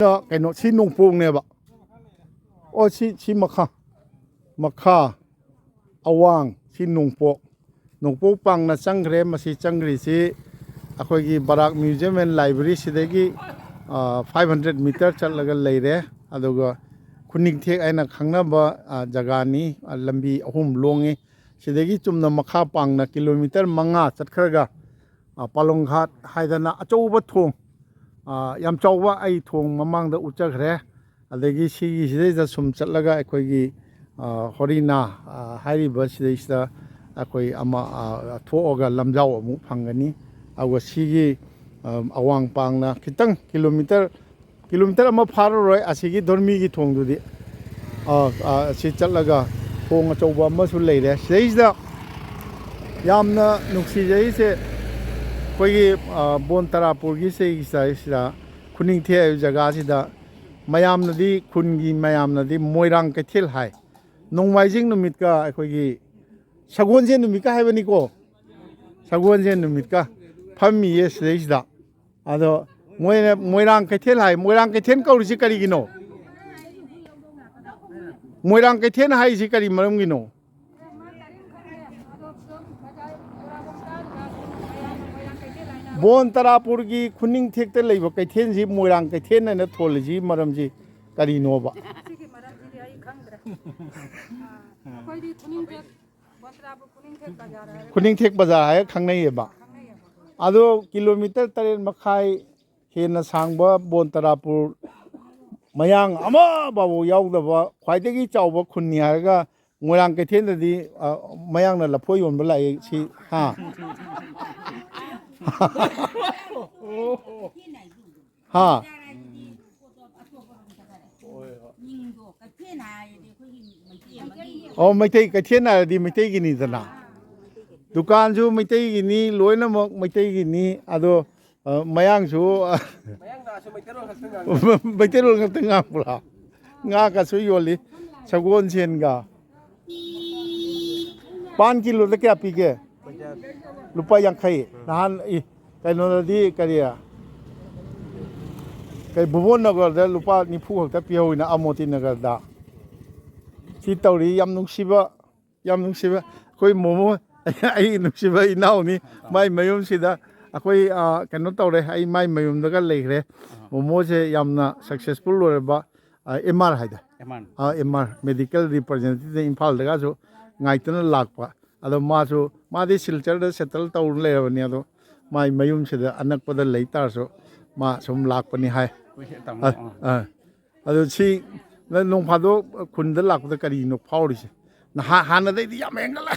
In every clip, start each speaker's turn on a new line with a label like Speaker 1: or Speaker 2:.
Speaker 1: Kano si nung pong neba. O si makha awang si nung po. Nung po pang na sangre masi sangri si ako gi Barak Museum and Library sidagi 500 meter chatlaga leire aduga kuning thek aina khangna ba jaga ni lambi ahum longi sidagi chumna makha pang na kilometer manga chatkhraga palong ghat haidana achouba thong yam chauwa ai thong mamang da uchakre adagi sigi sidai sum chatlaga akhoi horina hairi bus sidai akhoi ama thoga lamjau amu phangani awa sigi awang pangna kitang kilometer ama pharoi asigi dormi gi thong dudi si chatlaga thong achouba ama su leire sidai yamna nuksi jai se कोई bone तरापुर की से खुनिंग थे जगह से मयाम नदी खुनगी मयाम नदी मोइरांग कैथेल है नोंमाइजिंग नुमित का कोई सगोन से नुमित का है बनी को सगोन से नुमित का फमी ये सेदा अदो मोइरांग कैथेल है मोइरांग कैथेन कौर से करी गिनो मोइरांग कैथेन है से करी मरम गिनो बोन तरापुर की खुनिंग थेक्ते लेबो कैथेन जी मोइरांग कैथेन न थोल जी मरम जी करीनोबा खुनिंग थेक बाजार है खंगनैबा आदो किलोमीटर 3 मखाई हेन सांगबा बोन तरापुर मयांग अमा बाबो यावदबा ख्वाइदगी चावबा खुन्नी हारगा मोइरांग कैथेन ददी मयांग न लफो योनबा लाई सी हा हाँ ओ मैथई कैथेन आदि मैथई गिनी दना दुकान जो मैथई गिनी लोइना मक मैथई गिनी आदो मयांग जो मैथई रोल खत nga पुरा nga का सु योली सगोन सेन गा 5 किलो दा क्या पीके lupa yang kai nahan kai no di kariya kai bubon nagar da lupa nifu hakta piau ina amoti nagar da si tauri yam nungsiba koi momo ai nungsiba inau ni mai mayum sida akoi kano taure ai mai mayum daga leire momo se yamna successful loreba MR haida MR medical representative Imphal daga so ngaitana lakpa अदो मादी Silchar settle तौर लेरबनी अदो माई मयूम से अनकपद लेतारसो मा सुम लाकपनी हाय अदो सी नोंफादो खुंद लाकपद करीनो फावरिसे हानदैदि याम हेंगला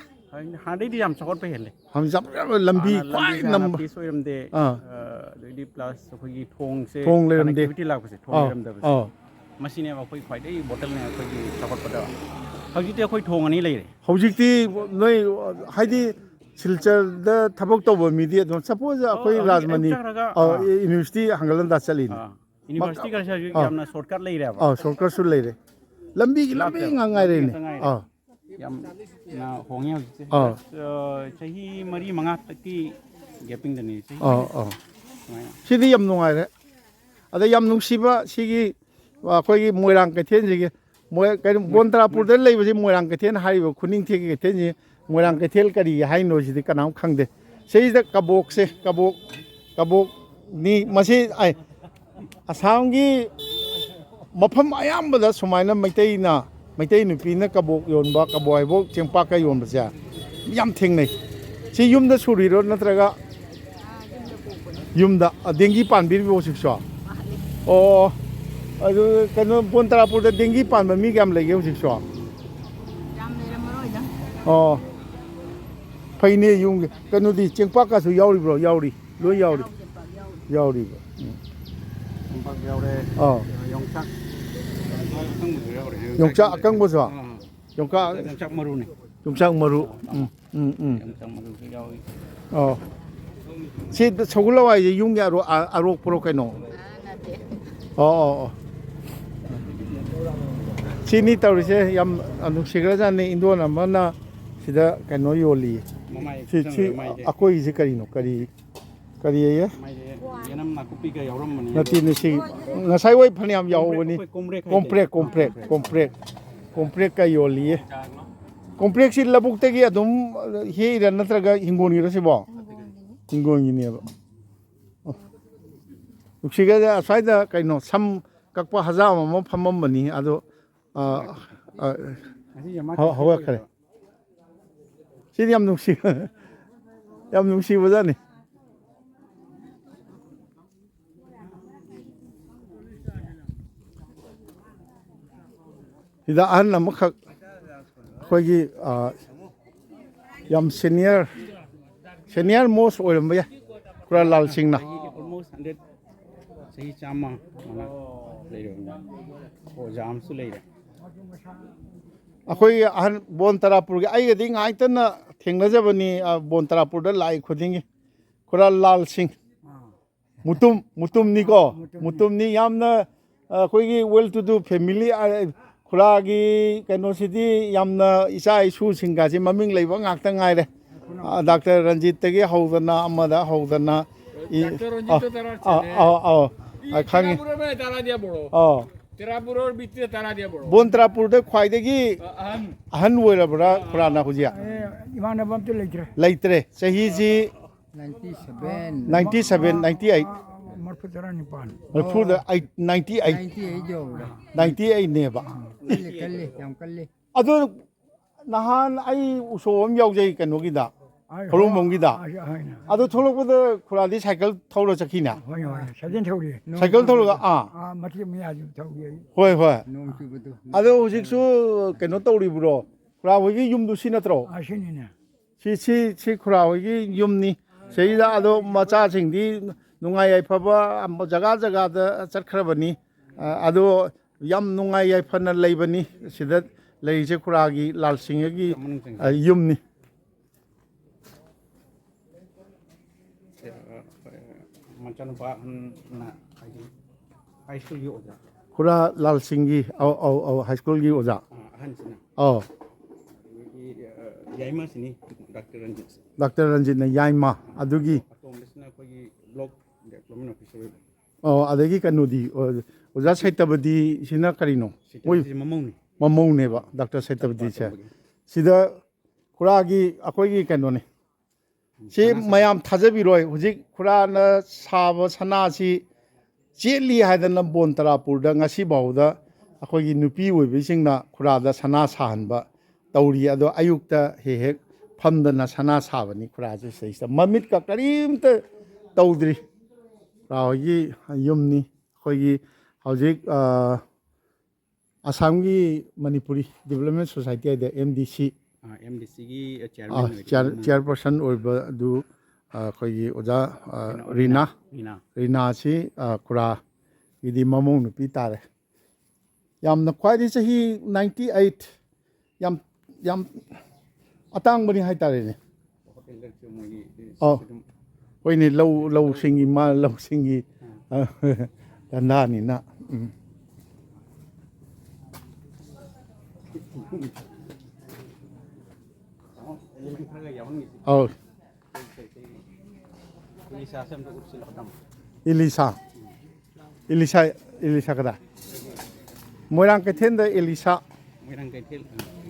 Speaker 1: हानदैदि याम सकट पे हेले हम जब लंबी क्वाई नंबर सोयरमदे लेडी प्लस अखोगी थोंग लेरमदे एक्टिविटी लाकपसे थोंग लेरमदे मसिने अखोई ख्वाइदै बोतल ने अखोगी सकटपद हौजिते अखोई थोंगनी लेरे हौजिते नोय हाइदि सिलचरदा थबक तोबो मीडिया दो सपोज अखोई राजमनी यूनिवर्सिटी हंगलन दा चलिन यूनिवर्सिटी का यामना शॉर्टकट लेरे शॉर्टकट सु लेरे लंबी ngangai रे ने याम ना होंगे हौजिते सही मरी मंगा तकी गैपिंग दनी सही सिदि याम नुंगाइ रे अदा याम नुंसिबा सिगी अखोई मोइरांग कैथेन जिगे मोय कई बोन तरापुर दे लेबजे मोइरांग कैथेन हारिबो खुनिंग थेगे कैथेन जी मोइरांग कैथेल करी हाइनो जिदि कनाम खंगदे सेइदा कबोक नि मसे आइ आसामगी मफम आयामबदा सुमाइना मैतै नुपीना कबोक योनबा कबोयबो चेंपा का योनबसे याम थेंगनै सि युमदा सुरिरो नत्रगा युमदा देंगी पानबिरबो सिक्सो ओ अदु कनो बोन तरापुर दा देंगी पानबा मी गम लेगे हुजिसो याम लेरमरोइदा ओ फैने युंग कनो दि चेंपा का सु यावरिब्रो यावरि लोय यावरि चेंपा यावरे योंचाक अकंबोसो योंचाक मरुने योंचाक मरु योंचाक मरु यावरि से सगुलवाय युंग यारो आरोक प्रो कनो सिनी तौरिसे याम अनुसिग्रजाने इंदोन अमना सिदा कनो योली सी अकोई से करीनो करी ꯀꯔꯤꯌꯦ
Speaker 2: ꯌꯦꯅꯝ ꯅꯥꯀꯨꯞꯄꯤꯒ ꯌꯥꯎꯔꯝꯕꯅꯤ
Speaker 1: ꯅꯠꯇꯦꯅꯦ ꯁꯤ ꯉꯁꯥꯏ ꯋꯥꯏ ꯐꯅꯌꯥꯝ ꯌꯥꯎꯕꯅꯤ ꯀꯣꯝꯄ꯭ꯔꯦꯛꯀ ꯌꯣꯜꯂꯤꯌꯦ ꯀꯣꯝꯄ꯭ꯔꯦꯛꯁꯤ ꯂꯧꯕꯨꯛꯇꯒꯤ ꯑꯗꯨꯝ ꯍꯦꯛꯏꯔꯥ ꯅꯠꯇ꯭ꯔꯒ ꯍꯤꯡꯒꯣꯜꯒꯤꯔꯣ ꯁꯤꯕꯣ ꯍꯤꯡꯒꯣꯜꯒꯤꯅꯦꯕ ꯅꯨꯡꯁꯤꯒꯗ ꯑꯁ꯭ꯋꯥꯏꯗ ꯀꯩꯅꯣ ꯁꯝ ꯀꯛꯄ ꯍꯖꯥꯝ ꯑꯃ ꯐꯝꯃꯝꯕꯅꯤ ꯑꯗꯣ ꯍꯧꯒꯠꯈ꯭ꯔꯦ ꯁꯤꯗꯤ ꯌꯥꯝ ꯅꯨꯡꯁꯤꯕꯖꯥꯠꯅꯤ ꯁꯤꯗ ꯑꯍꯟ ꯑꯃꯈꯛ ꯑꯩꯈꯣꯏꯒꯤ ꯌꯥꯝ ꯁꯦꯅꯤꯌꯔ ꯃꯣꯁ ꯑꯣꯏꯔꯝꯕ ꯌꯥꯏ ꯈꯨꯔꯥ ꯂꯥꯜ ꯁꯤꯡꯅ
Speaker 2: ꯆꯍꯤ 100 ꯂꯩꯔꯕꯅꯤ ꯑꯣꯖꯥ ꯑꯃꯁꯨ ꯂꯩꯔꯦ
Speaker 1: ꯑꯩꯈꯣꯏꯒꯤ ꯑꯍꯟ ꯕꯣꯟ ꯇꯔꯥꯄꯨꯔꯒꯤ ꯑꯩꯒꯗꯤ ꯉꯥꯏꯇꯅ ꯊꯦꯡꯅꯖꯕꯅꯤ ꯕꯣꯟ ꯇꯔꯥꯄꯨꯔꯗ ꯂꯥꯛꯏ ꯈꯨꯗꯤꯡꯒꯤ ꯈꯨꯔꯥ ꯂꯥꯜ ꯁꯤꯡ ꯃꯨꯇꯨꯝꯅꯤꯀꯣ ꯃꯨꯇꯨꯝꯅꯤ ꯌꯥꯝꯅ ꯑꯩꯈꯣꯏꯒꯤ ꯋꯦꯜ ꯇꯨ ꯗꯨ ꯐꯦꯃꯤꯂꯤ ꯈꯨꯔꯥꯒꯤ ꯀꯩꯅꯣꯁꯤꯗꯤ ꯌꯥꯝꯅ ꯏꯆꯥ ꯏꯁꯨꯁꯤꯡꯒꯁꯤ ꯃꯃꯤꯡ ꯂꯩꯕ ꯉꯥꯛꯇ ꯉꯥꯏꯔꯦ ꯗꯥꯛꯇꯔ ꯔꯟꯖꯤꯠꯇꯒꯤ ꯍꯧꯗꯅ ꯑꯃꯗ ꯍꯧꯗꯅ ꯈꯪꯉꯤ ꯕꯣꯟ ꯇꯔꯥꯄꯨꯔꯗ ꯈ꯭ꯋꯥꯏꯗꯒꯤ ꯑꯍꯟ ꯑꯣꯏꯔꯕ꯭ꯔꯥ ꯈꯨꯔꯥꯅ ꯍꯧꯖꯤꯛ
Speaker 3: ꯏꯃꯥꯟꯅꯕ ꯑꯝꯇ
Speaker 1: ꯂꯩꯇ꯭ꯔꯦ ꯆꯍꯤꯁꯤ
Speaker 3: 97
Speaker 1: 98
Speaker 3: ꯃꯔꯐꯨ
Speaker 1: 98ꯅꯦꯕ ꯑꯗꯨ ꯅꯍꯥꯟ ꯑꯩ ꯎꯁꯣꯞ ꯑꯃ ꯌꯥꯎꯖꯩ ꯀꯩꯅꯣꯒꯤꯗ ꯈꯨꯔꯨꯝꯕꯝꯒꯤꯗ ꯑꯗꯨ ꯊꯣꯛꯂꯛꯄꯗ ꯈꯨꯔꯥꯗꯤ ꯁꯥꯏꯀꯜ ꯊꯧꯔ ꯆꯠꯈꯤꯅ ꯁꯥꯏꯀꯜ ꯊꯧꯔꯒ ꯍꯣꯏ ꯑꯗꯣ ꯍꯧꯖꯤꯛꯁꯨ ꯀꯩꯅꯣ ꯇꯧꯔꯤꯕ꯭ꯔꯣ ꯈꯨꯔꯥ ꯍꯣꯏꯒꯤ ꯌꯨꯝꯗꯨ ꯁꯤ ꯅꯠꯇ꯭ꯔꯣ ꯁꯤ ꯈꯨꯔꯥ ꯍꯣꯏꯒꯤ ꯌꯨꯝꯅꯤ ꯁꯤꯗ ꯑꯗꯣ ꯃꯆꯥꯁꯤꯡꯗꯤ ꯅꯨꯡꯉꯥꯏ ꯌꯥꯏꯐꯕ ꯖꯒꯥꯗ ꯆꯠꯈ꯭ꯔꯕꯅꯤ ꯑꯗꯣ ꯌꯥꯝ ꯅꯨꯡꯉꯥꯏ ꯌꯥꯏꯐꯅ ꯂꯩꯕꯅꯤ ꯁꯤꯗ ꯂꯩꯔꯤꯁꯦ ꯈꯨꯔꯥꯒꯤ ꯂꯥꯜ ꯁꯤꯡꯍꯒꯤ ꯌꯨꯝꯅꯤ
Speaker 2: ꯃꯆꯥꯅꯨꯄꯥ ꯍꯥꯏ ꯁ꯭ꯀꯨꯜꯒꯤ ꯑꯣꯖꯥ
Speaker 1: ꯈꯨꯔꯥ ꯂꯥꯜ ꯁꯤꯡꯒꯤ ꯍꯥꯏ ꯁ꯭ꯀꯨꯜꯒꯤ ꯑꯣꯖꯥ
Speaker 2: ꯑꯍꯟꯁꯤꯅ
Speaker 1: ꯑꯧ
Speaker 2: ꯌꯥꯏꯃꯁꯤꯅꯤ
Speaker 1: ꯗꯥꯛꯇꯔ ꯔꯟꯖꯤꯠꯅ ꯌꯥꯏꯃ ꯑꯗꯨꯒꯤ
Speaker 2: ꯑꯇꯣꯝꯕꯁꯤꯅ ꯑꯩꯈꯣꯏꯒꯤ ꯕ꯭ꯂꯣꯛ ꯗꯦꯕꯂꯞꯃꯦꯟ ꯑꯣꯐꯤꯁꯔ
Speaker 1: ꯑꯗꯒꯤ ꯀꯩꯅꯣꯗꯤ ꯑꯣꯖꯥ ꯁꯩꯇꯕꯗꯤ ꯁꯤꯅ ꯀꯔꯤꯅꯣ ꯃꯣꯏ ꯃꯃꯧꯅꯦꯕ ꯗꯥꯛꯇꯔ ꯁꯩꯇꯕꯗꯤꯁꯦ ꯁꯤꯗ ꯈꯨꯔꯥꯒꯤ ꯑꯩꯈꯣꯏꯒꯤ ꯀꯩꯅꯣꯅꯤ ꯁꯤ ꯃꯌꯥꯝ ꯊꯥꯖꯕꯤꯔꯣꯏ ꯍꯧꯖꯤꯛ ꯈꯨꯔꯥꯅ ꯁꯥꯕ ꯁꯅꯥꯁꯤ ꯆꯦꯠꯂꯤ ꯍꯥꯏꯗꯅ ꯕꯣꯟ ꯇꯔꯥꯄꯨꯔꯗ ꯉꯁꯤꯐꯥꯎꯗ ꯑꯩꯈꯣꯏꯒꯤ ꯅꯨꯄꯤ ꯑꯣꯏꯕꯁꯤꯡꯅ ꯈꯨꯔꯥꯗ ꯁꯅꯥ ꯁꯥꯍꯟꯕ ꯇꯧꯔꯤ ꯑꯗꯣ ꯑꯌꯨꯛꯇ ꯍꯦꯛ ꯐꯝꯗꯅ ꯁꯅꯥ ꯁꯥꯕꯅꯤ ꯈꯨꯔꯥꯁꯤ ꯁꯤꯗꯩꯁꯤꯗ ꯃꯃꯤꯠꯀ ꯀꯔꯤꯝꯇ ꯇꯧꯗ꯭ꯔꯤ ꯈꯨꯔꯥ ꯍꯣꯏꯒꯤ ꯌꯨꯝꯅꯤ ꯑꯩꯈꯣꯏꯒꯤ ꯍꯧꯖꯤꯛ ꯑꯁꯥꯝꯒꯤ ꯃꯅꯤꯄꯨꯔꯤ ꯗꯤꯕꯦꯂꯞꯃꯦꯟ ꯁꯣꯁꯥꯏꯇꯤ ꯍꯥꯏꯗ MDC
Speaker 2: MDCꯒꯤ
Speaker 1: ꯆꯤꯌꯔꯄꯔꯁꯟ ꯑꯣꯏꯕ ꯑꯗꯨ ꯑꯩꯈꯣꯏꯒꯤ ꯑꯣꯖꯥ ꯔꯤꯅꯥꯁꯤ ꯈꯨꯔꯥꯒꯤꯗꯤ ꯃꯃꯧ ꯅꯨꯄꯤ ꯇꯥꯔꯦ ꯌꯥꯝꯅ ꯈ꯭ꯋꯥꯏꯗꯒꯤ ꯆꯍꯤ 98 ꯌꯥꯝ ꯑꯇꯥꯡꯕꯅꯤ ꯍꯥꯏꯇꯥꯔꯦꯅꯦ ꯍꯣꯏꯅꯦ ꯂꯧꯁꯤꯡꯒꯤ ꯙꯟꯗꯥꯅꯤꯅ ꯑꯧ ꯏꯂꯤꯁꯥ ꯀꯗꯥꯏ ꯃꯣꯏꯔꯥꯡ ꯀꯩꯊꯦꯜꯗ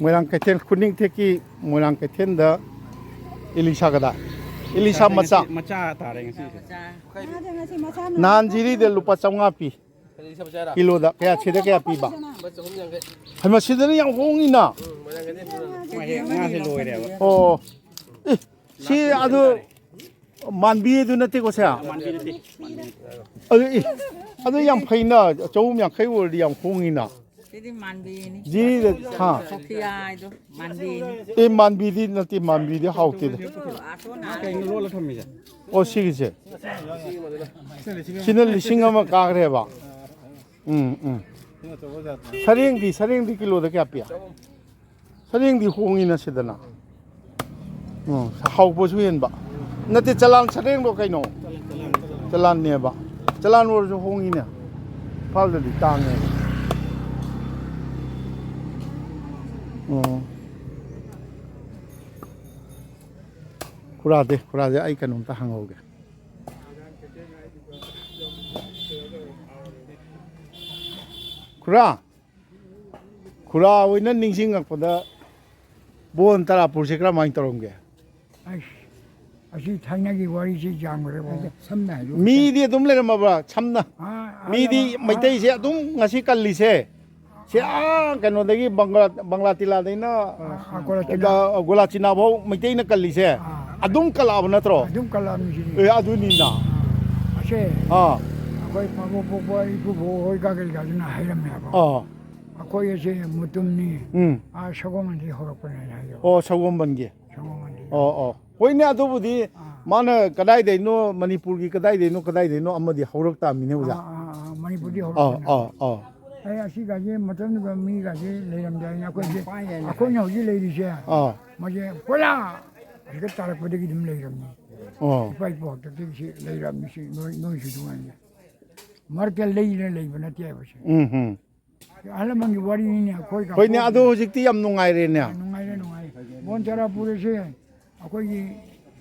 Speaker 1: ꯃꯣꯏꯔꯥꯡ ꯀꯩꯊꯦꯜ ꯈꯨꯅꯤꯡꯊꯦꯛꯀꯤ ꯃꯣꯏꯔꯥꯡ ꯀꯩꯊꯦꯜꯗ ꯏꯂꯤꯁꯥ ꯀꯗꯥꯏ ꯏꯂꯤꯁꯥ
Speaker 2: ꯃꯆꯥ ꯇꯥꯔꯦ ꯉꯁꯤꯁꯦ
Speaker 1: ꯅꯍꯥꯟ ꯖꯤꯔꯤꯗ ꯂꯨꯄꯥ 500 ꯄꯤ ꯀꯤꯂꯣꯗ ꯁꯤꯗ ꯀꯌꯥ ꯄꯤꯕ ꯃꯁꯤꯗꯅ ꯌꯥꯝ ꯍꯣꯡꯉꯤꯅ
Speaker 2: ꯉꯥꯁꯦ ꯂꯣꯏꯔꯦꯕ
Speaker 1: ꯑꯣ ꯁꯤ ꯑꯗꯨ ꯃꯥꯟꯕꯤꯗꯨ ꯅꯠꯇꯦꯀꯣ ꯁꯦ ꯑꯗꯨ ꯌꯥꯝ ꯐꯩꯅ ꯆꯍꯨꯝ ꯌꯥꯡꯈꯩ ꯑꯣꯏꯔꯗꯤ ꯌꯥꯝ ꯍꯣꯡꯉꯤꯅ ꯖꯤꯔꯤꯗ ꯃꯥꯟꯕꯤꯗꯤ ꯅꯠꯇꯦ ꯃꯥꯟꯕꯤꯗꯤ ꯍꯥꯎꯇꯦꯗ ꯑꯣ ꯁꯤꯒꯤꯁꯦ ꯁꯤꯅ 1,000 ꯀꯥꯈ꯭ꯔꯦꯕ ꯁꯔꯦꯡꯗꯤ ꯀꯤꯂꯣꯗ ꯀꯌా ꯄꯤ ꯁꯔꯦꯡꯗꯤ ꯍꯣꯡꯉꯤꯅ ꯁꯤꯗꯅ ꯍꯥꯎꯕꯁꯨ ꯍꯦꯟꯕ ꯅꯠꯇꯦ ꯆꯂꯥꯟ ꯁꯔꯦꯡꯗꯣ ꯀꯩꯅꯣ ꯆꯂꯥꯟꯅꯦꯕ ꯆꯂꯥꯟ ꯑꯣꯏꯔꯁꯨ ꯍꯣꯡꯉꯤꯅꯦ ꯏꯝꯐꯥꯜꯗꯗꯤ ꯇꯥꯡꯉꯦꯕ ꯈꯨꯔꯥꯗꯦ ꯑꯩ ꯀꯩꯅꯣꯝꯇ ꯍꯪꯍꯧꯒꯦ 구라 구라 오이는 닝싱각보다 뭔 따라 볼세그라 많이 떨어온 게
Speaker 3: 아이씨, 아시 탄약이 와리지 장거래 봐. 삼나요.
Speaker 1: 미디 좀 내려 봐봐 참나
Speaker 3: 아,
Speaker 1: 미디 마이테이세 아동 ngasi kalise sia kanodagi bangla tiladina gola china bau maiteina kalise adum kalab natro
Speaker 3: 좀 깔라미지.
Speaker 1: e adunina
Speaker 3: 아시,
Speaker 1: ah
Speaker 3: 거기 파고 이거 보이 가게 가지나 하이람이야 봐.
Speaker 1: ah
Speaker 3: 거기에서 무tum니 아 서고만 돼 허락권이야.
Speaker 1: oh sawon bangi
Speaker 3: 서고만 돼.
Speaker 1: oh hoine adubudi mana kadai deino manipur gi kadai deino amadi haurak ta mine uja
Speaker 3: 머니푸디
Speaker 1: oh
Speaker 3: 허락.
Speaker 1: oh
Speaker 3: ai asigaje mutumni 미가je 레람자냐 거기 아코냐 우지 레이리제.
Speaker 1: ah
Speaker 3: 뭐제 꼴라. 이거 따라 거기 좀 레이람니.
Speaker 1: oh
Speaker 3: 파이프 어떻게 레이람니 노이시 두안냐. 마르켈 레이브나 티아버시. 알라망이 와리니냐 거기가
Speaker 1: hoine adu hojikti yam nungai re ne
Speaker 3: nungai 본터라 부르세 거기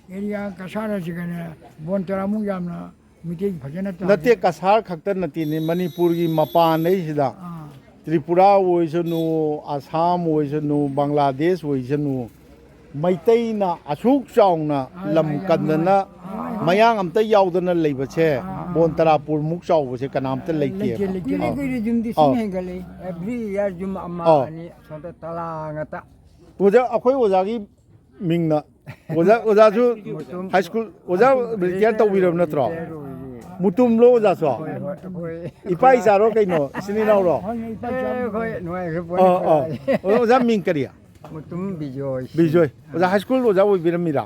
Speaker 3: 에리아 가사라 지간에 본터라 무ям나 밑에 भजनता
Speaker 1: nate kasar khakta nati ne manipur gi mapan nei sida tripura oisanu assam oisanu bangladesh oisanu maitai na asuk chaungna lam kandana mayang amta yaudana leiba che bon tarapur muk chau se kanam ta leite
Speaker 3: लेकिन जुम this नहीं गले every year जुम अम्मा अनि सोता तला ngata
Speaker 1: oja akhoi oja gi mingna oja ju high school oja retire tawbiram natro mutum lo oja so ipai jaro kaino sini naw ro
Speaker 3: 거의 노예 그
Speaker 1: oja ming kariya
Speaker 3: 무tum 비조이
Speaker 1: bijoy oja high school oja oi biramira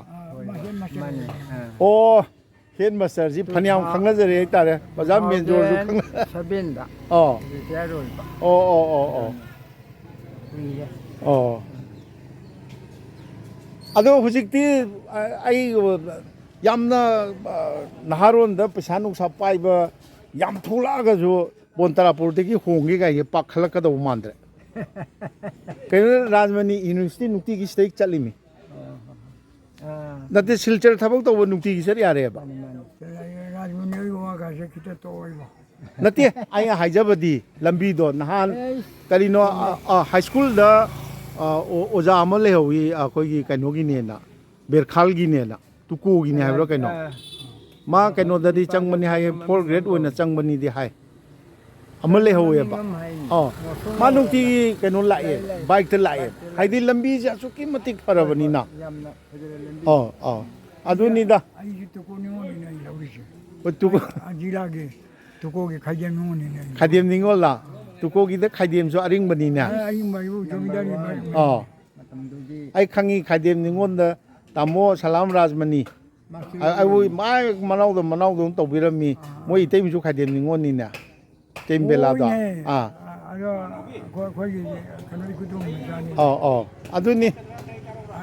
Speaker 3: 마니
Speaker 1: oh headmaster ji phaniam khangna jare tare oja menjor ju khangna
Speaker 3: 사벤다
Speaker 1: oh
Speaker 3: 리타이어로
Speaker 1: oh ado hujikti ai yamna naharon da paisa nungsa paiba yam thola ga jo bontarapur de ki hongi ga ye pakhala ka do mandre ke rajmani university nukti ki stake chalimi nate silchar thabak to nukti ki ser yare ba
Speaker 3: Rajmuni युवा का से किते तो ओइबो
Speaker 1: nate ai haijabadi lambi do nahan karino high school da oja amal le hoyi akoi gi kaino gi ne na berkhal gi ne na tuku gi ne habro kaino ma kaino da di changmani hai 4 grade oina changmani di hai amal le hoye ba ma nukti kaino la ye bike te la ye hai di lambi ja suki matik parabani na
Speaker 3: यामना फजर
Speaker 1: aduni da
Speaker 3: आई तो कोनी ओनी नहीं लवरिसे
Speaker 1: tuku
Speaker 3: जिलागे तो कोगे खाजे नोनी नहीं
Speaker 1: khadim ningol la tuku gi da khadim so aring bani na
Speaker 3: आई मायु जमीदारी
Speaker 1: मतमदुगी ai khangi khadim ningon da tamo salam rajmani ai woi mai manau do tawbirami moi itei mi su khadim ningon ni na tembela da
Speaker 3: 아저 거기 가나리 구동 자니
Speaker 1: aduni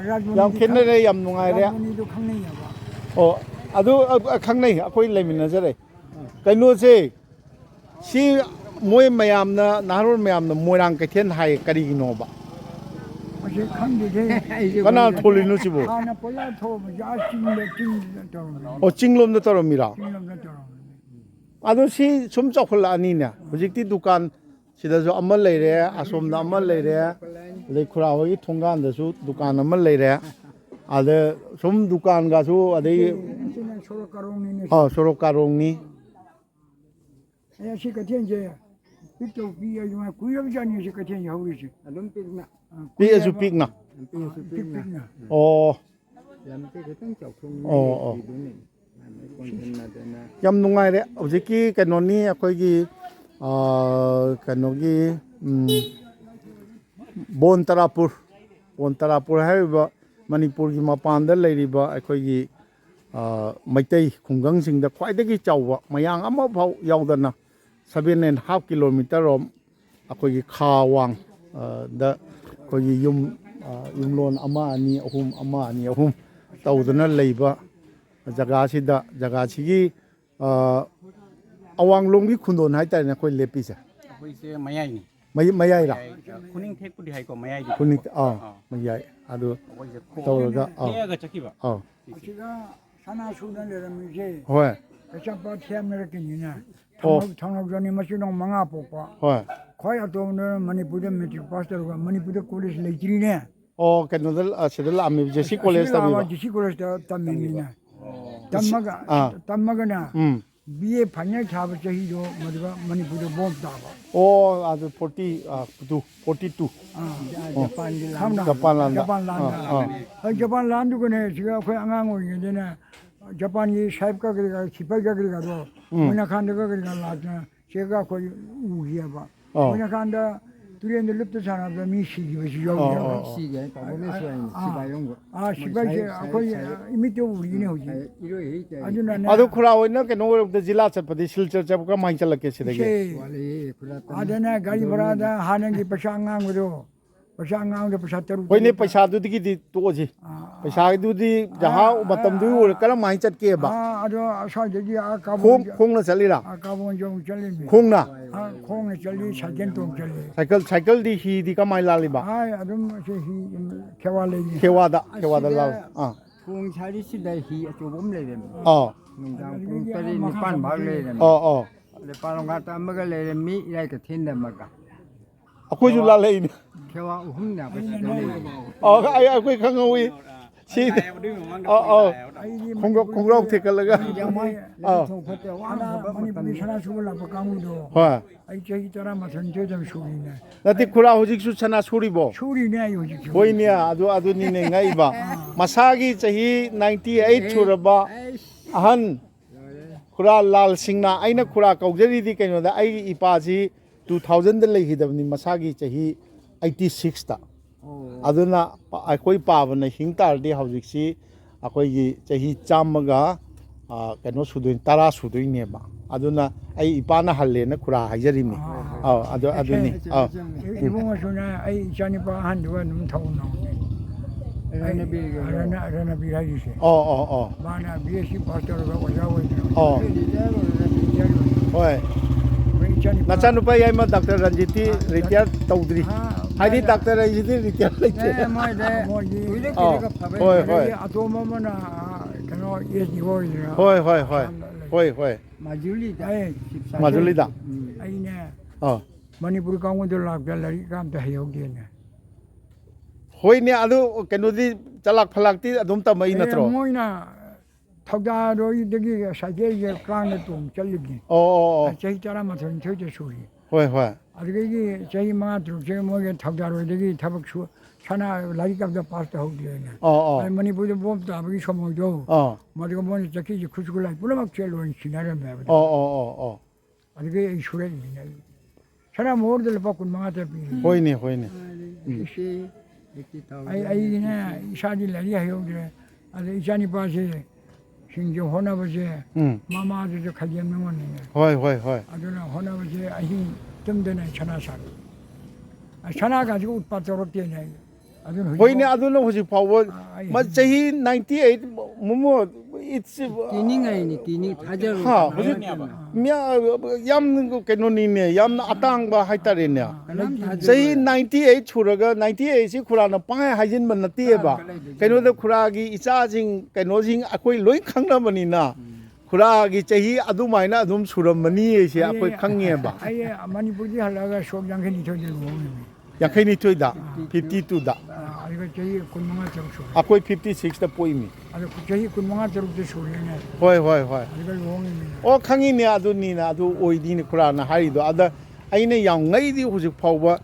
Speaker 3: 라즈무니
Speaker 1: yam khenre yam nungai re
Speaker 3: 라즈무니도 강내야 봐
Speaker 1: adu khangnai akoi leimina jare kaino se si moi mayam na narol mayam na moirang kaithen hai kari no ba
Speaker 3: 어제 강대게
Speaker 1: kana tholinu sibo
Speaker 3: 하나 볼라 더 야신데 띵
Speaker 1: chinglom na toromira
Speaker 3: 띵놈나 더
Speaker 1: adu si sum chokhola ani na hojikti dukan sida jo amal leire asom na amal leire lekhura hogi thongan da su dukan amal leire ade sum dukan ga su ade
Speaker 3: 신은 서로 가롱니네
Speaker 1: sorok karong ni
Speaker 3: 야 시카텐제 빅토 비야 좀 구역자니 시카텐 야우리지 넌 빅나
Speaker 1: pi asu pik na
Speaker 3: 빅빅나
Speaker 2: lamte ketang chokthung
Speaker 1: yam nungai re hojiki kanoni akoi gi kanogi bon tarapur haiba manipur gi mapan da leiriba akoi gi maitai khungang sing da khwai da gi chawwa mayang ama phau yaudana 7.5 kilometer rom akoi gi khawang da akoi gi yumlon ama ani ahum tawdana leiba jaga sida jaga sigi awang longgi khundon hai ta na koi lepi sa
Speaker 2: akoise mayai ni
Speaker 1: mayai ra
Speaker 2: kuning thek pudi hai ko mayai di
Speaker 1: kuni mayai adu
Speaker 2: akoise
Speaker 1: tawraga
Speaker 2: ga chakiba
Speaker 3: 지가 산하 수련이라면서
Speaker 1: hoi
Speaker 3: 그냥바 티아메르키니나
Speaker 1: 어.
Speaker 3: 통역전이 마시는 망아 뽑아
Speaker 1: hoi
Speaker 3: ꯈ꯭ꯋꯥꯏ ꯑꯇꯣꯝꯕꯅ ꯃꯅꯤꯄꯨꯔꯗ matric pass ꯇꯧꯔꯒ ꯃꯅꯤꯄꯨꯔꯗ college ꯂꯩꯇ꯭ꯔꯤꯅꯦ
Speaker 1: ꯑꯣ ꯀꯩꯅꯣꯗ ꯁꯤꯗ ꯂꯥꯛꯑꯝꯃꯤ ꯖꯦꯁꯤ college ꯇꯝꯃꯤꯕ
Speaker 3: G C ꯀꯣꯂꯦꯖꯇ ꯇꯝꯃꯤꯅꯤꯅ
Speaker 1: ꯑꯥ
Speaker 3: ꯇꯝꯃꯒꯅ
Speaker 1: ꯎꯝ
Speaker 3: B A final ꯊꯥꯕ ꯆꯍꯤꯗꯣ ꯃꯗꯨꯒ ꯃꯅꯤꯄꯨꯔꯗ ꯕꯣꯝ ꯇꯥꯕ
Speaker 1: ꯑꯣ ꯑꯗꯨ 42 ꯖꯄꯥꯟ ꯂꯥꯟꯗ
Speaker 3: ꯖꯄꯥꯟ ꯂꯥꯟꯗ ꯖꯄꯥꯟ ꯂꯥꯟꯗꯨꯒꯅꯦ ꯁꯤꯒ ꯑꯩꯈꯣꯏ ꯑꯉꯥꯡ ꯑꯣꯏꯔꯤꯉꯩꯗꯅꯦ ꯖꯄꯥꯟꯒꯤ ꯁꯥꯍꯦꯕꯀ ꯀꯔꯤꯒ ꯁꯤꯄꯥꯍꯤꯒ ꯀꯔꯤꯒꯗꯣ ꯃꯣꯏꯅꯥꯈꯥꯟꯗꯒ ꯀꯔꯤꯒ ꯂꯥꯛꯇꯅ ꯁꯤꯒ ꯑꯩꯈꯣꯏ ꯎꯈꯤꯑꯕ ꯃꯣꯏꯅꯥꯈꯥꯟꯗ ꯇꯨꯔꯦꯟꯗ ꯂꯨꯞꯇ ꯁꯥꯟꯅꯕꯗ ꯃꯤ ꯁꯤꯈꯤꯕꯁꯨ ꯌꯥꯎꯈꯤꯑꯕ 시바이제 거의 이미터 우리네 호지 아주나네
Speaker 1: ꯑꯗꯨ ꯈꯨꯔꯥ ꯑꯣꯏꯅ ꯀꯩꯅꯣ ꯑꯣꯏꯔꯕꯗ ꯖꯤꯂꯥ ꯆꯠꯄꯗꯤ ꯁꯤꯜꯆꯔ ꯆꯠꯄ ꯀꯃꯥꯏꯅ ꯆꯠꯂꯛꯀꯦ ꯁꯤꯗꯒꯤ
Speaker 3: 아데네 가리 브라다 하는 게 벌써 안 간거도 벌써 안 간거 벌써 따로
Speaker 1: ꯍꯣꯏꯅꯦ ꯄꯩꯁꯥꯗꯨꯗꯒꯤꯗꯤ ꯇꯣꯛꯑꯁꯤ ꯄꯩꯁꯥꯗꯨꯗꯤ ꯖꯍꯥ ꯃꯇꯝꯗꯨ ꯑꯣꯏꯔ 그러ꯃꯥꯏꯅ ꯆꯠꯀꯦꯕ
Speaker 3: 아저 사이저기 아까본
Speaker 1: ꯈꯣꯡꯅ ꯆꯠꯂꯤꯔꯥ
Speaker 3: 아까본 좀 잘리네
Speaker 1: ꯈꯣꯡꯅ
Speaker 3: 콩에 잘리 사견 좀 잘리
Speaker 1: 사이클ꯗꯤ 히디 그마ꯏꯅ ꯂꯥꯜꯂꯤꯕ
Speaker 3: 아좀 개발레니
Speaker 1: ꯈꯦꯋꯥꯗ ꯂꯥꯜ
Speaker 2: ꯄꯨꯡ ꯁꯥꯔꯤꯁꯤꯗ ꯍꯤ ꯑꯆꯧꯕ ꯑꯃ ꯂꯩꯔꯝꯃꯤ
Speaker 1: ꯑꯥ
Speaker 2: ꯅꯨꯡꯗꯥꯡ ꯄꯨꯡ 8-9 ꯚꯥꯒ ꯂꯩꯔꯝꯃꯤ
Speaker 1: ꯑꯥ
Speaker 2: ꯄꯥꯂꯣꯡꯒꯥꯠꯇ ꯑꯃꯒ ꯂꯩꯔꯝꯃꯤ ꯏꯔꯥꯏ ꯀꯩꯊꯦꯜꯗ ꯑꯃꯒ
Speaker 1: ꯑꯩꯈꯣꯏꯁꯨ ꯂꯥꯜꯂꯛꯏꯅꯦ
Speaker 2: ꯈꯦꯋꯥ ꯑꯍꯨꯝꯅ ꯁꯤꯗ ꯂꯩꯔꯝꯃꯤ
Speaker 1: ꯑꯩꯈꯣꯏ ꯈꯪꯍꯧꯏ ꯁꯤ ꯈꯣꯡꯒ꯭ꯔꯥꯎ ꯊꯦꯛꯀꯠꯂꯒ
Speaker 3: मणिपुरी सना सुबह लापा कांगुदो
Speaker 1: ꯍꯣꯏ
Speaker 3: आई चही तरा मथन थे जब सुरीने
Speaker 1: ꯅꯠꯇꯦ ꯈꯨꯔꯥ ꯍꯧꯖꯤꯛꯁꯨ ꯁꯅꯥ ꯁꯨꯔꯤꯕꯣ
Speaker 3: सुरीने आई होजी
Speaker 1: ꯍꯣꯏꯅꯦ ꯑꯗꯨꯅꯤꯅꯦ ꯉꯛꯏꯕ ꯃꯁꯥꯒꯤ ꯆꯍꯤ 98 ꯁꯨꯔꯕ ꯑꯍꯟ ꯈꯨꯔꯥ ꯂꯥꯜ ꯁꯤꯡꯅ ꯑꯩꯅ ꯈꯨꯔꯥ ꯀꯧꯖꯔꯤꯗꯤ ꯀꯩꯅꯣꯗ ꯑꯩꯒꯤ ꯏꯄꯥꯁꯤ 2000ꯗ ꯂꯩꯈꯤꯗꯕꯅꯤ ꯃꯁꯥꯒꯤ ꯆꯍꯤ 86ꯇ ꯑꯗꯨꯅ ꯑꯩꯈꯣꯏ ꯄꯥꯕꯅ ꯍꯤꯡ ꯇꯥꯔꯗꯤ ꯍꯧꯖꯤꯛꯁꯤ ꯑꯩꯈꯣꯏꯒꯤ ꯆꯍꯤ 100ꯒ ꯀꯩꯅꯣ ꯁꯨꯗꯣꯏ 10 ꯁꯨꯗꯣꯏꯅꯦꯕ ꯑꯗꯨꯅ ꯑꯩ ꯏꯄꯥꯅ ꯍꯜꯂꯦꯅ ꯈꯨꯔꯥ ꯍꯥꯏꯖꯔꯤꯅꯤ ꯑꯗꯨꯅꯤ
Speaker 3: 이봉어서나 아이 자니빠 한두가 너무 타고나 아라나비 하지시 마나 비에시 파스터가 와야고
Speaker 1: ꯍꯣꯏ ꯅꯆꯥꯅꯨꯄꯥ ꯌꯥꯏꯃ ꯗꯥꯛꯇꯔ ꯔꯟꯖꯤꯠꯇꯤ ꯔꯤꯇꯤꯌꯔ ꯇꯧꯗ꯭ꯔꯤ ꯍꯥꯏꯗꯤ ꯗꯥꯛꯇꯔ ꯔꯟꯖꯤꯠꯇꯤ ꯔꯤꯇꯤꯌꯔ ꯂꯩꯇꯦ ꯍꯣꯏ ꯍꯣꯏ
Speaker 3: 아토마 뭐나 그노 예지고이라
Speaker 1: ꯍꯣꯏ 마줄리다
Speaker 3: 아이네 मणिपुर कांगुदो लाग लरी काम त हयोगेने
Speaker 1: ꯍꯣꯏꯅꯦ ꯑꯗꯨ ꯀꯩꯅꯣꯗꯤ ꯆꯂꯥꯛ ꯐꯂꯥꯛꯇꯤ ꯑꯗꯨꯝ ꯇꯝꯃꯛꯏ ꯅꯠꯇ꯭ꯔꯣ
Speaker 3: मोइना थौदारोइदगी साइकेल कांग तुम चलिबनी चही तरा मथन थोइते सुरी
Speaker 1: ꯍꯣꯏ
Speaker 3: अदगी चही मा तुसे मोगे थौदारोइदगी थबक सु सना लरी काम द पास त होगेने मणिपुर दो बोम ताबगी समोदो मदग मोन चकी खुशगुलाई पुलमक चेलोन सिनारे में अदगी सुरेनी सना मोरदल पकुन माते पी
Speaker 1: होइने
Speaker 3: 아이네 이사디 라리 하요데 아데 이사니 빠세 신경 호나버제 마마도 가지는 거네
Speaker 1: 호이
Speaker 3: 아주나 호나버제 아히 좀 되네 천하사 천하 가지고 우빠도록 되네 아주나
Speaker 1: 호이네 아두는 호지 파워 마 제히 98 모모 it's
Speaker 2: 티닝아이니 티닝 타자로
Speaker 1: 하 호지 미야 얌 그노니네 얌 아땅바 하이타레네 제히 98 추러가 98시 쿠라나 빠에 하진만 나티에바 그노데 쿠라기 이자징 그노징 아코이 로이 캉나버니나 쿠라기 제히 아두마이나 아둠 수럼머니 에시 아코이 캉니에바
Speaker 3: 아예 마니푸지 할라가 쇼장케니 저들 모으네
Speaker 1: 양케니 토이다 52다
Speaker 3: 이거 저희 군망아 정수
Speaker 1: 아코이 56다 보이미
Speaker 3: 아주 저희 군망아 저렇게 소리네
Speaker 1: 호이
Speaker 3: 이걸 모으네
Speaker 1: 캉이네 아두니나 아두 오이디니 쿠라나 하리도 아다 아이네 양가이디 호직 파우바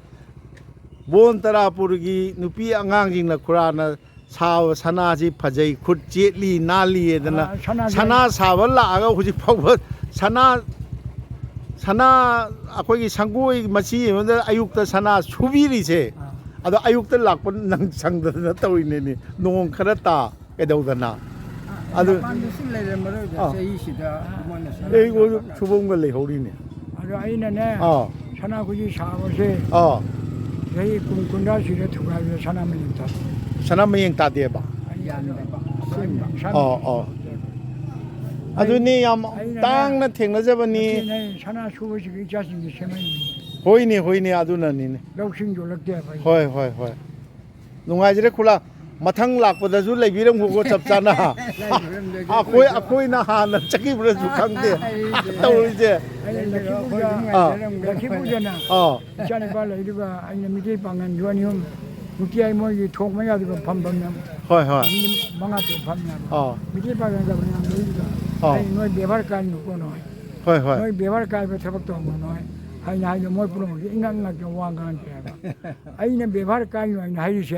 Speaker 1: 본따라푸르기 누피 앙앙징나 쿠라나 사ව සනාජි ꯐꯖꯩ ꯈꯨꯠ ꯆꯦꯠꯂꯤ ꯅꯥꯜꯂꯤꯗꯅ ꯁꯅꯥ ꯁꯥꯕ ꯂꯥꯛꯑꯒ ꯍꯧꯖꯤꯛ ꯐꯥꯎꯕ ꯁꯅꯥ ꯑꯩꯈꯣꯏꯒꯤ ꯁꯪꯒꯣꯏ ꯃꯆꯤ ꯑꯃꯗ ꯑꯌꯨꯛꯇ ꯁꯅꯥ ꯁꯨꯕꯤꯔꯤꯁꯦ ꯑꯗꯣ ꯑꯌꯨꯛꯇ ꯂꯥꯛꯄ ꯅꯪ ꯁꯪꯗꯗꯅ ꯇꯧꯔꯤꯅꯦ ꯅꯣꯡ ꯈꯔ ꯇꯥ ꯀꯩꯗꯧꯗꯅ ꯑꯗꯨ ꯑꯩ ꯁꯨꯕꯝꯒ ꯂꯩꯍꯧꯔꯤꯅꯦ
Speaker 3: ꯑꯗꯣ ꯑꯩꯅꯅꯦ ꯁꯅꯥꯈꯣꯏꯒꯤ ꯁꯥꯕꯁꯦ ꯆꯍꯤ ꯀꯨꯟꯗꯥꯁꯤꯗ ꯊꯨꯒꯥꯏꯕꯗ ꯁꯅꯥ ꯃꯌꯦꯡ ꯇꯥꯗꯦ
Speaker 1: ꯁꯅꯥ ꯃꯌꯦꯡ ꯇꯥꯗꯦꯕ ꯑꯗꯨꯅꯤ ꯌꯥꯝ ꯇꯥꯡꯅ ꯊꯦꯡꯅꯖꯕꯅꯤ
Speaker 3: ꯁꯅꯥ ꯁꯨꯕꯁꯤꯒꯤ ꯏꯆꯥꯁꯤꯡꯒꯤ ꯁꯦꯝꯃꯛꯏꯅꯤ
Speaker 1: ꯍꯣꯏꯅꯦ ꯑꯗꯨꯅꯅꯤꯅꯦ
Speaker 3: ꯂꯧꯁꯤꯡ ꯌꯣꯜꯂꯛꯇꯦꯕ
Speaker 1: ꯍꯣꯏ ꯅꯨꯡꯉꯥꯏꯖꯔꯦ ꯈꯨꯂꯥ mathang lakpadasу leibiram ko chap chana akoi na han chaki brasu khangde tawrije
Speaker 3: 키부잖아. 있잖아 발라 이리가 아니 미제 방안 요니um 무티아이 뭐이 톡마야도 밤밤냐.
Speaker 1: hoi hoi
Speaker 3: 망아도 밤냐. 미제 방안가 그냥 너희가 아니 너 배발까지 놓고 너.
Speaker 1: hoi hoi
Speaker 3: 너희 배발까지 잡았도 없고 너. 아니 아니 뭐 부르면 인간가 좀 왕가한테. 아니는 배발까지 아니 하이셔.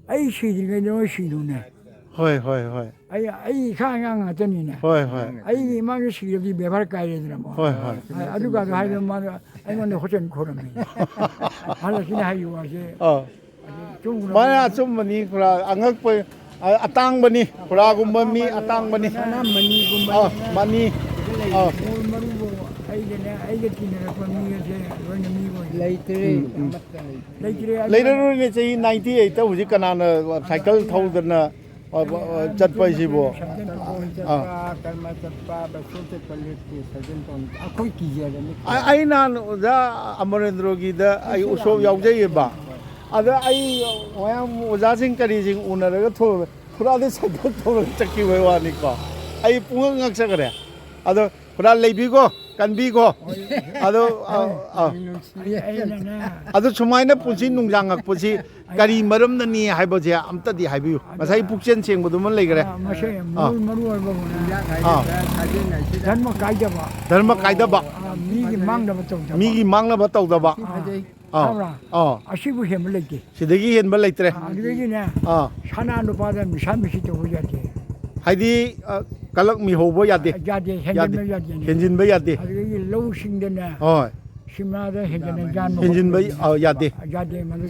Speaker 3: 아이 시디가 너 시도네.
Speaker 1: hoi hoi hoi
Speaker 3: 아이 상황 어떠니네.
Speaker 1: hoi hoi
Speaker 3: 아이 막 시디 배발까지 되더라 뭐.
Speaker 1: hoi hoi
Speaker 3: 아주가도 하이는 말 아이는 호전 고름이. 알았으니 하이고 와서 좀
Speaker 1: mana chum mani kura angak pe atang bani kura gumba mi atang bani
Speaker 3: 하나 머니고
Speaker 1: mani
Speaker 3: 머리고 아이게 티네라 거미게 로는 미고
Speaker 2: 레이트리
Speaker 3: 레이트레
Speaker 1: later ni chai 98 ta huji kanana cycle thawdana chat pai si bo
Speaker 2: kalma chappa basute quality sajin ton akoi kijere ni
Speaker 1: ai nan da amarendro gi da ai usov yaujai ba ada ai wayam oja sing kari sing unaraga tho pura de cycle tho chakki wai wa ni ko ai punga ngak sa kare ado pura leibi ko kanbi ko ado ado sumaina punsi nungjang ngak punsi kari maram na ni haibo je amta di haibiu masai pukchen cheng bodu man leigare
Speaker 3: 마셔 머루 얼버구나 닮아 가이다 봐
Speaker 1: dharma kaida ba
Speaker 3: 미기 망다 봐 좀.
Speaker 1: migi mangna ba taw da ba
Speaker 3: 아시부 힘을 내게.
Speaker 1: sidagi hen ba leitre
Speaker 3: 그러기네. 산안도 받아 미삼미시도 오자지.
Speaker 1: haidi kalak mi hobo yade
Speaker 3: 자제
Speaker 1: yade
Speaker 3: 현진을 자제.
Speaker 1: henjin ba yade
Speaker 3: 그러기 로우싱데네.
Speaker 1: oi
Speaker 3: 심나데 현진을 잔.
Speaker 1: henjin ba yade
Speaker 3: 자제 맞아.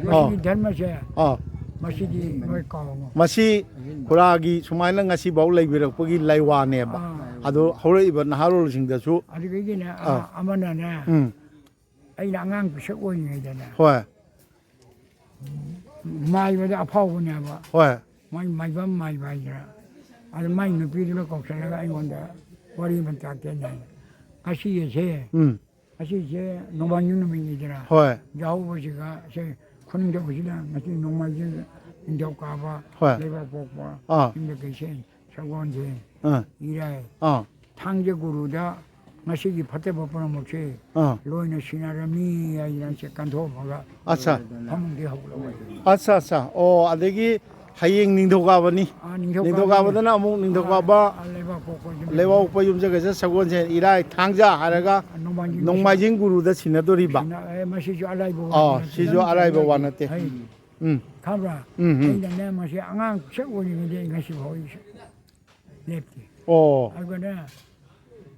Speaker 3: 마시 닮아셔. 마시디 뭘 까고.
Speaker 1: masi kuragi sumaina ngasi bau leibirak pagi laiwa ne ba ado hore iba naharol sing da su
Speaker 3: 그러기네. 아마나네. 아이 낭앙 비석원이잖아.
Speaker 1: hoi
Speaker 3: 마이보다 아파오냐 봐.
Speaker 1: hoi
Speaker 3: 많이 봐이라. 아주 많이 느끼는 거 없어가 이건데 머리만 닦겠네. 아시게 아시게 노방윤놈이잖아.
Speaker 1: hoi
Speaker 3: 야우버지가 제 군대 보시나 마치 농마진 인도가봐
Speaker 1: hoi
Speaker 3: 내가 복봐 인도계신 저건지 이래 탕제구루다 마시기 밭에 버퍼는 못지 로이는 시나라미 아이란 색간도 뭐가
Speaker 1: acha
Speaker 3: 방문대 하고
Speaker 1: acha acha o adegi hayeng ningdoga bani ningdoga badana amuk ningdoga ba
Speaker 3: 내가 복고
Speaker 1: lewa upa yum jaga sa sagon se irai thangja haraga nongmajing guru da sinadori ba
Speaker 3: 마시죠 알아이보
Speaker 1: sijo arai ba wanate
Speaker 3: 가브라 내 맛이 앙앙 색원이는데 이것이 보이시 냅기
Speaker 1: o
Speaker 3: 알거나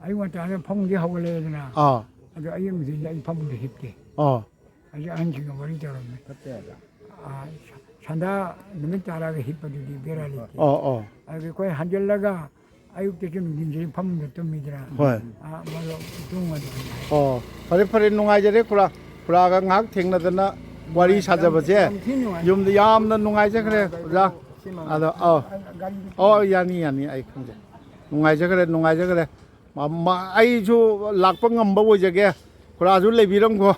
Speaker 3: 아이한테 하면 방문대 하고 그래야 되나 아주 아이는 이제 방문대 했대 아주 안지가 머리 자랐네 산다 눈에 따라가 힙버들이 베라리 그 거의 한절라가 아육대 좀 인제 방문대 뜹니다
Speaker 1: hoi
Speaker 3: 맞아 동화도
Speaker 1: pare pare nungai jare kura ga ngak thengna dana wari saja je yum da yam na nungai je kare ja ado yani ai khangje nungai je kare ma ai ju lakpa ngam ba wo je ge kura ju lebiram ko